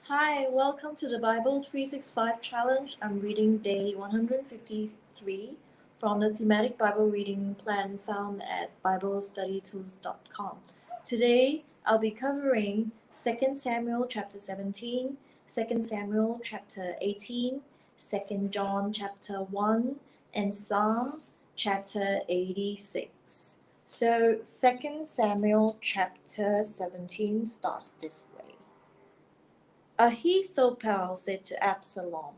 Hi, welcome to the Bible 365 Challenge. I'm reading day 153 from the Thematic Bible reading plan found at BibleStudyTools.com. Today, I'll be covering 2 Samuel chapter 17, 2 Samuel chapter 18, 2 John chapter 1, and Psalm chapter 86. So, 2 Samuel chapter 17 starts this way. Ahithophel said to Absalom,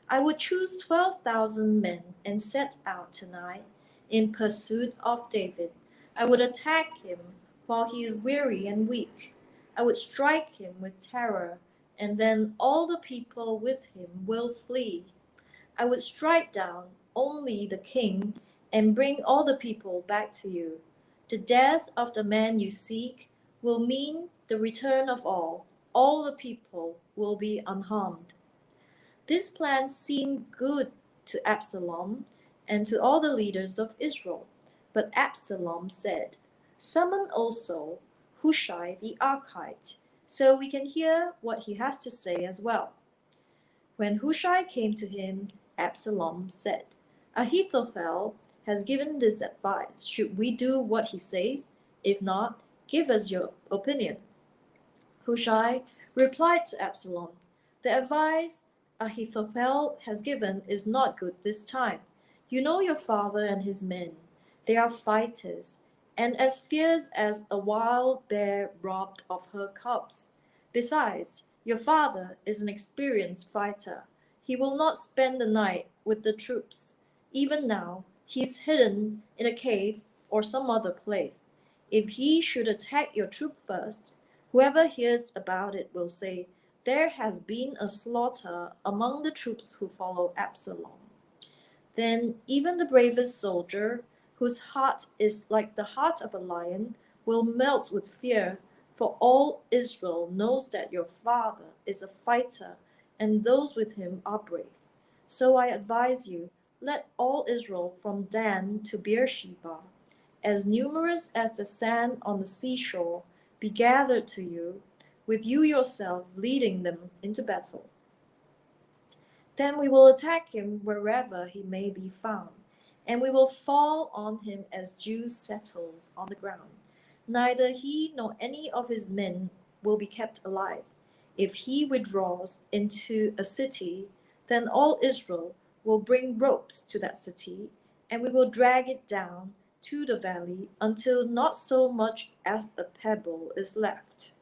I would choose 12,000 men and set out tonight in pursuit of David. I would attack him while he is weary and weak. I would strike him with terror, and then all the people with him will flee. I would strike down only the king and bring all the people back to you. The death of the man you seek will mean the return of all. All the people will be unharmed. This plan seemed good to Absalom and to all the leaders of Israel. But Absalom said, Summon also Hushai the Archite, so we can hear what he has to say as well. When Hushai came to him, Absalom said, Ahithophel has given this advice. Should we do what he says? If not, give us your opinion. Hushai replied to Absalom, The advice Ahithophel has given is not good this time. You know your father and his men. They are fighters, and as fierce as a wild bear robbed of her cubs. Besides, your father is an experienced fighter. He will not spend the night with the troops. Even now, he is hidden in a cave or some other place. If he should attack your troop first, whoever hears about it will say, There has been a slaughter among the troops who follow Absalom. Then even the bravest soldier, whose heart is like the heart of a lion, will melt with fear, for all Israel knows that your father is a fighter, and those with him are brave. So I advise you, let all Israel from Dan to Beersheba, as numerous as the sand on the seashore, be gathered to you, with you yourself leading them into battle. Then we will attack him wherever he may be found, and we will fall on him as dew settles on the ground. Neither he nor any of his men will be kept alive. If he withdraws into a city, then all Israel will bring ropes to that city, and we will drag it down to the valley until not so much as a pebble is left.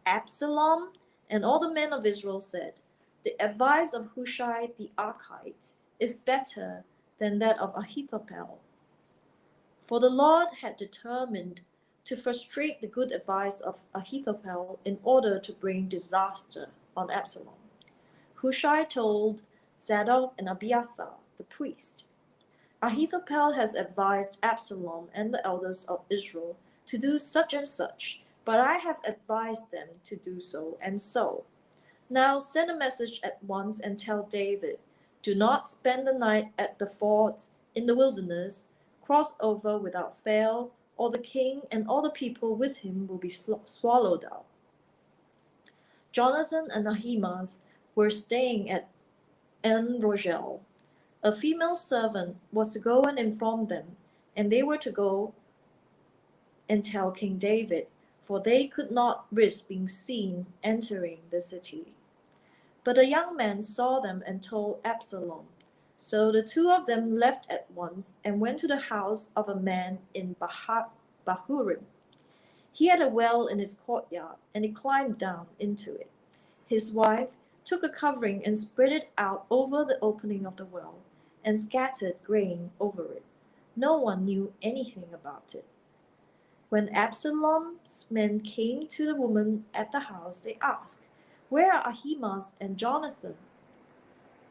Absalom and all the men of Israel said, The advice of Hushai the Archite is better than that of Ahithophel. For the Lord had determined to frustrate the good advice of Ahithophel in order to bring disaster on Absalom. Hushai told Zadok and Abiathar, the priest, Ahithophel has advised Absalom and the elders of Israel to do such and such, but I have advised them to do so and so. Now send a message at once and tell David, Do not spend the night at the fords in the wilderness. Cross over without fail, or the king and all the people with him will be swallowed up. Jonathan and Ahimaaz were staying at En Rogel. A female servant was to go and inform them, and they were to go and tell King David, for they could not risk being seen entering the city. But a young man saw them and told Absalom. So the two of them left at once and went to the house of a man in Bahurim. He had a well in his courtyard, and he climbed down into it. His wife took a covering and spread it out over the opening of the well, and scattered grain over it. No one knew anything about it. When Absalom's men came to the woman at the house, they asked, Where are Ahimaaz and Jonathan?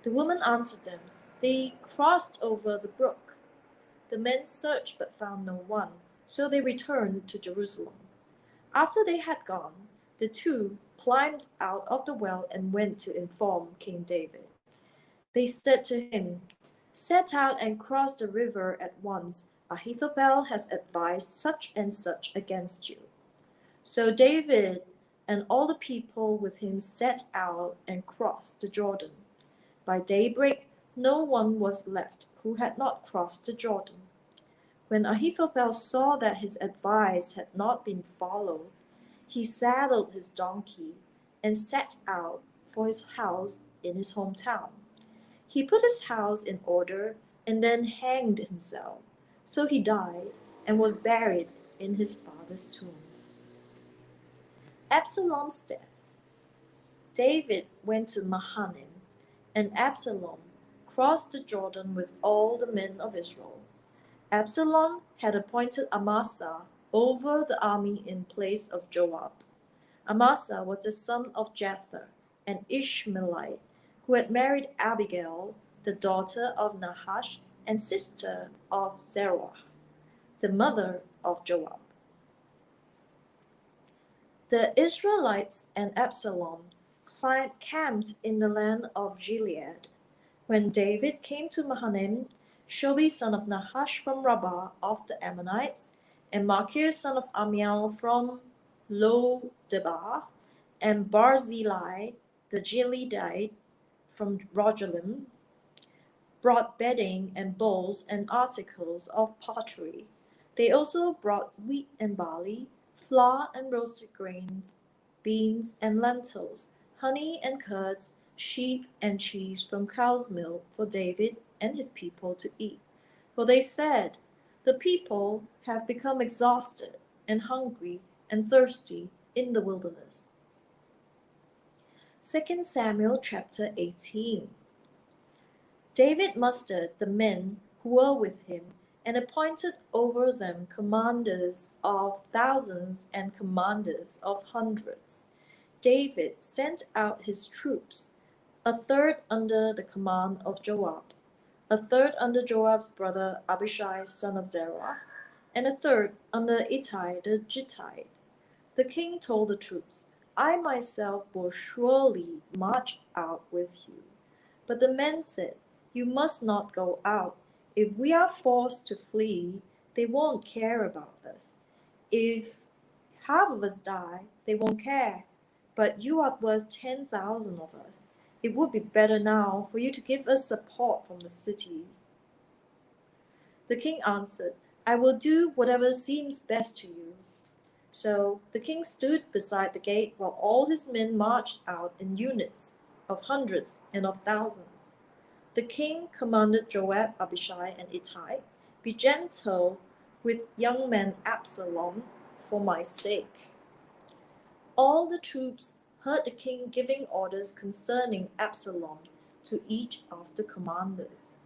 The woman answered them, They crossed over the brook. The men searched but found no one, so they returned to Jerusalem. After they had gone, the two climbed out of the well and went to inform King David. They said to him, Set out and cross the river at once. Ahithophel has advised such and such against you. So David and all the people with him set out and crossed the Jordan. By daybreak, no one was left who had not crossed the Jordan. When Ahithophel saw that his advice had not been followed, he saddled his donkey and set out for his house in his hometown. He put his house in order and then hanged himself. So he died and was buried in his father's tomb. Absalom's death. David went to Mahanaim, and Absalom crossed the Jordan with all the men of Israel. Absalom had appointed Amasa over the army in place of Joab. Amasa was the son of Jether, an Ishmaelite, who had married Abigail, the daughter of Nahash and sister of Zeruiah, the mother of Joab. The Israelites and Absalom camped in the land of Gilead. When David came to Mahanaim, Shobi son of Nahash from Rabbah of the Ammonites, and Machir son of Ammiel from Lo-debar, and Barzillai the Gileadite from Rogelim, brought bedding and bowls and articles of pottery. They also brought wheat and barley, flour and roasted grains, beans and lentils, honey and curds, sheep and cheese from cow's milk for David and his people to eat. For they said, "The people have become exhausted and hungry and thirsty in the wilderness." 2 Samuel chapter 18. David mustered the men who were with him and appointed over them commanders of thousands and commanders of hundreds. David sent out his troops, a third under the command of Joab, a third under Joab's brother Abishai son of Zeruiah, and a third under Ittai the Gittite. The king told the troops, "I myself will surely march out with you." But the men said, "You must not go out. If we are forced to flee, they won't care about us. If half of us die, they won't care. But you are worth 10,000 of us. It would be better now for you to give us support from the city." The king answered, "I will do whatever seems best to you." So the king stood beside the gate while all his men marched out in units of hundreds and of thousands. The king commanded Joab, Abishai, and Ittai, "Be gentle with young man Absalom for my sake." All the troops heard the king giving orders concerning Absalom to each of the commanders.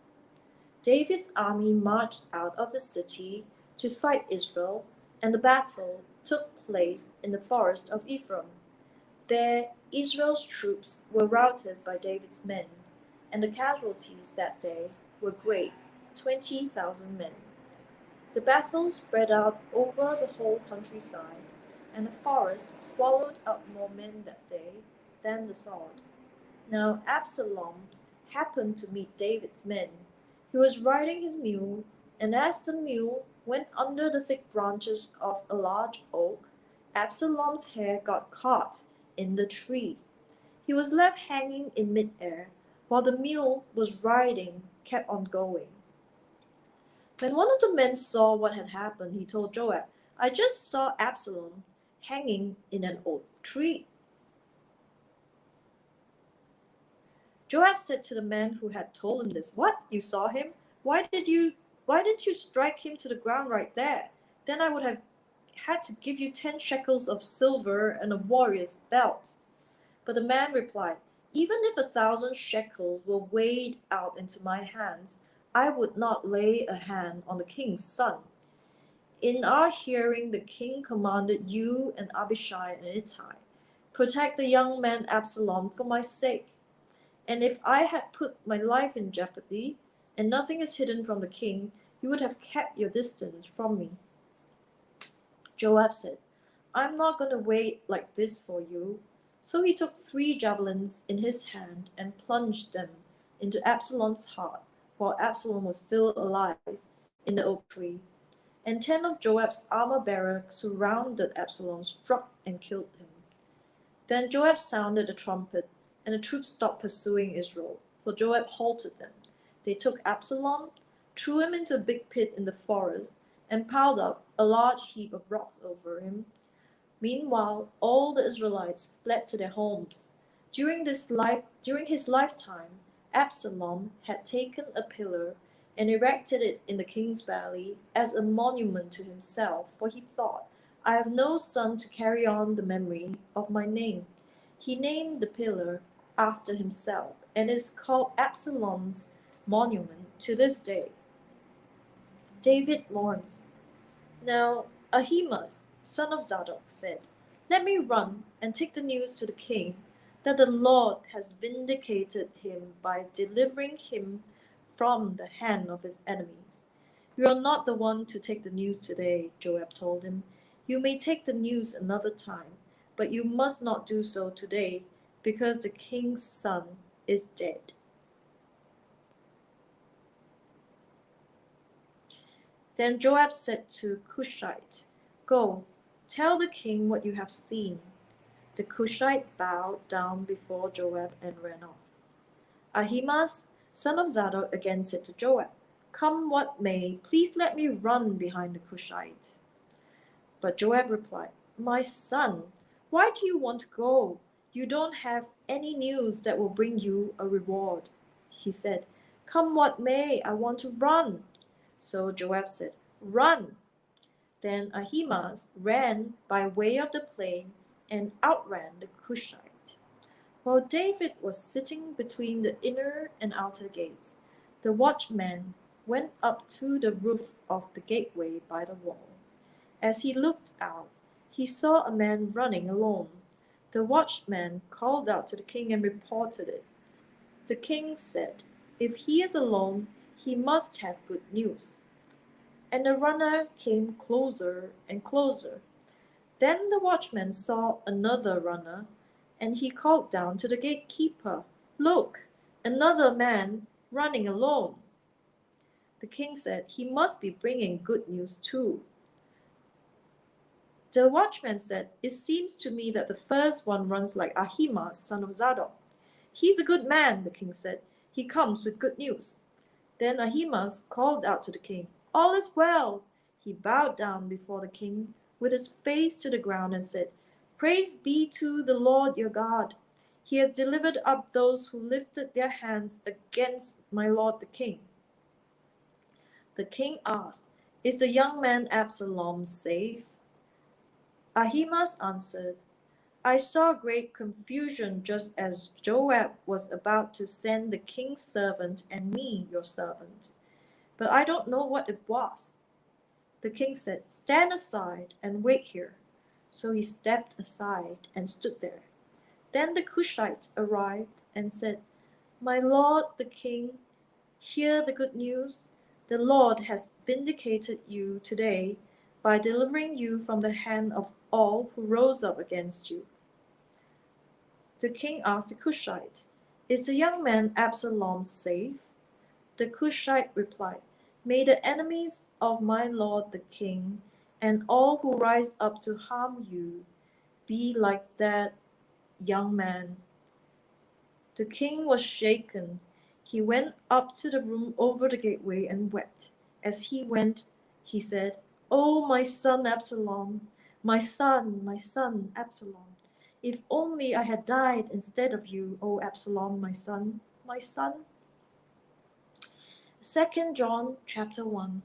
David's army marched out of the city to fight Israel, and the battle took place in the forest of Ephraim. There Israel's troops were routed by David's men, and the casualties that day were great, 20,000 men. The battle spread out over the whole countryside, and the forest swallowed up more men that day than the sword. Now Absalom happened to meet David's men. He was riding his mule, and as the mule went under the thick branches of a large oak, Absalom's hair got caught in the tree. He was left hanging in mid-air, while the mule was riding kept on going. When one of the men saw what had happened, he told Joab, "I just saw Absalom hanging in an oak tree." Joab said to the man who had told him this, "What? You saw him? Why did you strike him to the ground right there? Then I would have had to give you 10 shekels of silver and a warrior's belt." But the man replied, "Even if 1,000 shekels were weighed out into my hands, I would not lay a hand on the king's son. In our hearing the king commanded you and Abishai and Ittai, 'Protect the young man Absalom for my sake.' And if I had put my life in jeopardy, and nothing is hidden from the king, you would have kept your distance from me." Joab said, "I'm not going to wait like this for you." So he took 3 javelins in his hand and plunged them into Absalom's heart while Absalom was still alive in the oak tree. And 10 of Joab's armor-bearers surrounded Absalom, struck and killed him. Then Joab sounded the trumpet, and the troops stopped pursuing Israel, for Joab halted them. They took Absalom, threw him into a big pit in the forest, and piled up a large heap of rocks over him. Meanwhile, all the Israelites fled to their homes. During his lifetime, Absalom had taken a pillar and erected it in the king's valley as a monument to himself, for he thought, I have no son to carry on the memory of my name. He named the pillar after himself and is called Absalom's monument to this day. David mourns. Now Ahimaaz, son of Zadok, said, Let me run and take the news to the king that the Lord has vindicated him by delivering him from the hand of his enemies. You are not the one to take the news today, Joab told him. You may take the news another time, but you must not do so today, because the king's son is dead. Then Joab said to Cushite, Go, tell the king what you have seen. The Cushite bowed down before Joab and ran off. Ahimaaz, son of Zadok, again said to Joab, Come what may, please let me run behind the Cushite. But Joab replied, My son, why do you want to go? You don't have any news that will bring you a reward. He said, Come what may, I want to run. So Joab said, Run! Then Ahimaaz ran by way of the plain and outran the Cushite. While David was sitting between the inner and outer gates, the watchman went up to the roof of the gateway by the wall. As he looked out, he saw a man running alone. The watchman called out to the king and reported it. The king said, If he is alone, he must have good news. And the runner came closer and closer. Then the watchman saw another runner, and he called down to the gatekeeper, Look, another man running alone. The king said, He must be bringing good news too. The watchman said, It seems to me that the first one runs like Ahimaaz, son of Zadok. He's a good man, the king said. He comes with good news. Then Ahimaaz called out to the king, All is well. He bowed down before the king with his face to the ground and said, Praise be to the Lord your God. He has delivered up those who lifted their hands against my lord the king. The king asked, Is the young man Absalom safe? Ahimaaz answered, I saw great confusion just as Joab was about to send the king's servant and me, your servant. But I don't know what it was. The king said, Stand aside and wait here. So he stepped aside and stood there. Then the Cushite arrived and said, My lord the king, hear the good news. The Lord has vindicated you today by delivering you from the hand of all who rose up against you. The king asked the Cushite, Is the young man Absalom safe? The Cushite replied, May the enemies of my lord the king and all who rise up to harm you be like that young man. The king was shaken. He went up to the room over the gateway and wept. As he went, he said, Oh, my son Absalom, my son Absalom. If only I had died instead of you, O Absalom, my son, my son. 2 John chapter 1.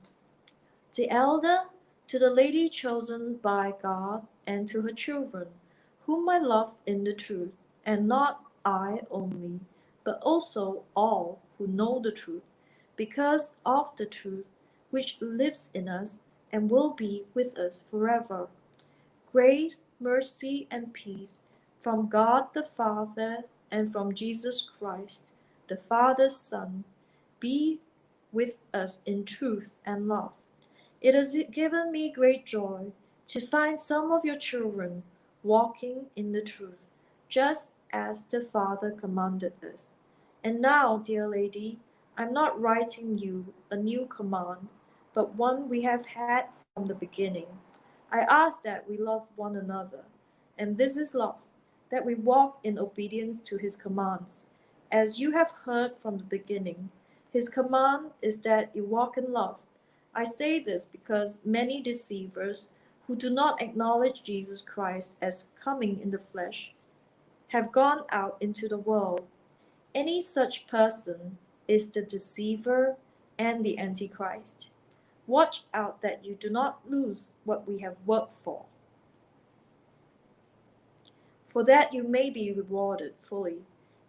The elder, to the lady chosen by God and to her children, whom I love in the truth, and not I only, but also all who know the truth, because of the truth which lives in us and will be with us forever. Grace, mercy, and peace from God the Father and from Jesus Christ, the Father's Son, be with us in truth and love. It has given me great joy to find some of your children walking in the truth, just as the Father commanded us. And now, dear lady, I'm not writing you a new command, but one we have had from the beginning. I ask that we love one another, and this is love, that we walk in obedience to his commands. As you have heard from the beginning, his command is that you walk in love. I say this because many deceivers who do not acknowledge Jesus Christ as coming in the flesh have gone out into the world. Any such person is the deceiver and the Antichrist. Watch out that you do not lose what we have worked for that you may be rewarded fully.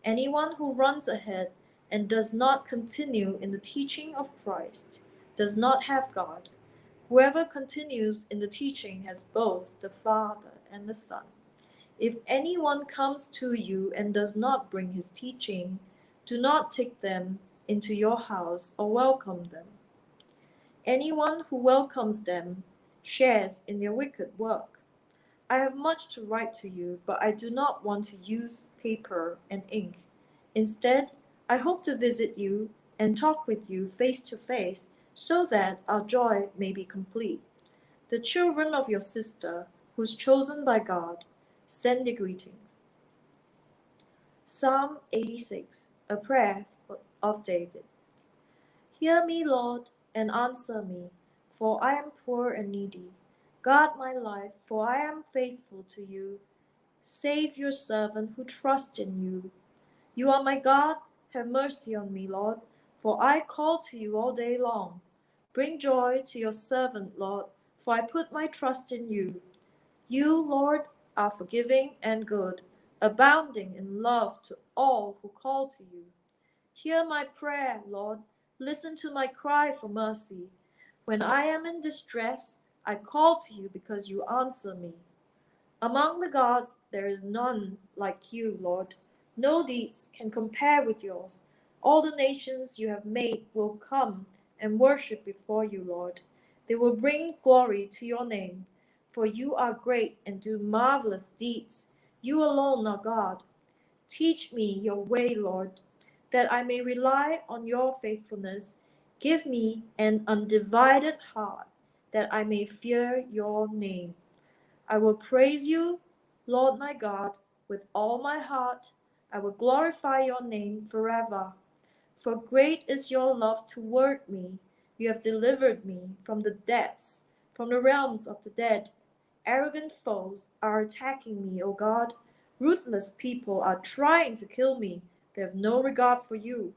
Anyone who runs ahead and does not continue in the teaching of Christ does not have God. Whoever continues in the teaching has both the Father and the Son. If anyone comes to you and does not bring his teaching, do not take them into your house or welcome them. Anyone who welcomes them shares in their wicked work. I have much to write to you, but I do not want to use paper and ink. Instead, I hope to visit you and talk with you face to face so that our joy may be complete. The children of your sister, who's chosen by God, send their greetings. Psalm 86, a prayer of David. Hear me, Lord, and answer me, for I am poor and needy. Guard my life, for I am faithful to you. Save your servant who trusts in you. You are my God, have mercy on me, Lord, for I call to you all day long. Bring joy to your servant, Lord, for I put my trust in you. You, Lord, are forgiving and good, abounding in love to all who call to you. Hear my prayer, Lord. Listen to my cry for mercy. When I am in distress, I call to you because you answer me. Among the gods, there is none like you, Lord. No deeds can compare with yours. All the nations you have made will come and worship before you, Lord. They will bring glory to your name, for you are great and do marvelous deeds. You alone are God. Teach me your way, Lord, that I may rely on your faithfulness. Give me an undivided heart, that I may fear your name. I will praise you, Lord my God, with all my heart. I will glorify your name forever. For great is your love toward me. You have delivered me from the depths, from the realms of the dead. Arrogant foes are attacking me, O God. Ruthless people are trying to kill me. They have no regard for you.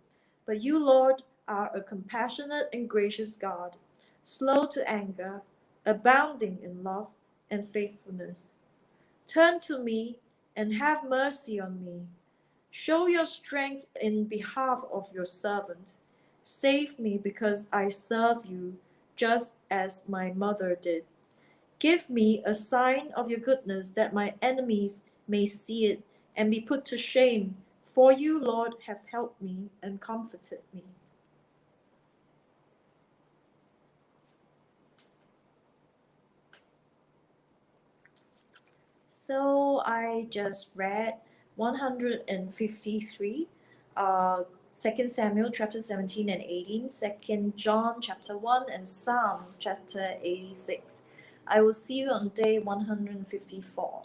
But you, Lord, are a compassionate and gracious God, slow to anger, abounding in love and faithfulness. Turn to me and have mercy on me. Show your strength in behalf of your servant. Save me because I serve you, just as my mother did. Give me a sign of your goodness that my enemies may see it and be put to shame. For you, Lord, have helped me and comforted me. So I just read 153, 2 Samuel chapter 17 and 18, 2 John chapter 1, and Psalm chapter 86. I will see you on day 154.